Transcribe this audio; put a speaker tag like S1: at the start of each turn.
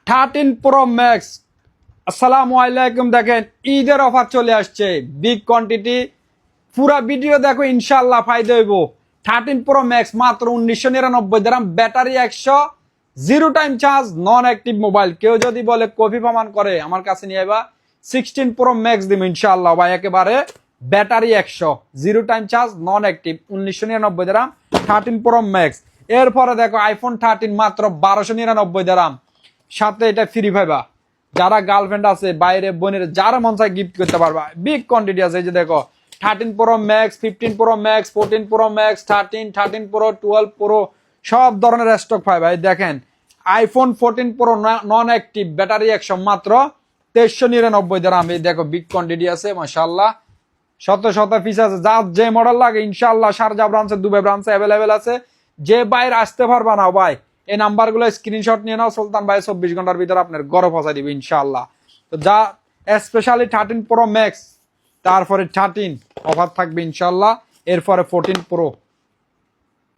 S1: 13 Pro Max। আসসালামু আলাইকুম। দেখেন ঈদের অফার চলে আসছে, বিগ কোয়ান্টিটি, পুরা ভিডিও দেখো, ইনশাআল্লাহ ফায়দা হইব। 13 Pro Max মাত্র 1999 দিরহাম, ব্যাটারি 100, জিরো টাইম চার্জ, নন অ্যাক্টিভ মোবাইল। কেউ যদি বলে কপি প্রমাণ করে আমার কাছে নিয়ে আইবা, 16 Pro Max দিব ইনশাআল্লাহ ভাই, একেবারে ব্যাটারি 100, জিরো টাইম চার্জ, নন অ্যাক্টিভ, 1999 দিরহাম 13 Pro Max। এরপরে দেখো আইফোন 13 মাত্র 1299 দিরহাম, সাথে এটা ফ্রি পাইবা। যারা গার্লফ্রেন্ড আছে, বাইরে বোনের, যারা মন চায় গিফট করতে পারবা। বিগ কোয়ান্টিটি আছে, এই যে দেখো 13 Pro Max, 15 Pro Max, 14 Pro Max, 13 Pro, 12 Pro, সব ধরনের স্টক পাইবা। এই দেখেন আইফোন 14 Pro নন অ্যাক্টিভ, ব্যাটারি 100, মাত্র 2399 দিরহাম। এই দেখো বিগ কোয়ান্টিটি আছে, মাশাআল্লাহ, শত শত পিস আছে। যার যে মডেল লাগে ইনশাআল্লাহ শারজা ব্রাঞ্চে, দুবাই ব্রাঞ্চে অ্যাভেলেবেল আছে। যে বাইরে আসতে পারবা না ভাই, এই নাম্বারগুলো স্ক্রিনশট নিয়ে নাও, সুলতান ভাই 24 ঘন্টার ভিতরে আপনার ঘরে পৌঁছে দিবে ইনশাআল্লাহ। তো যা স্পেশালি 13 Pro Max, তারপরে 13 অফার থাকবে ইনশাআল্লাহ, এরপরে 14 Pro।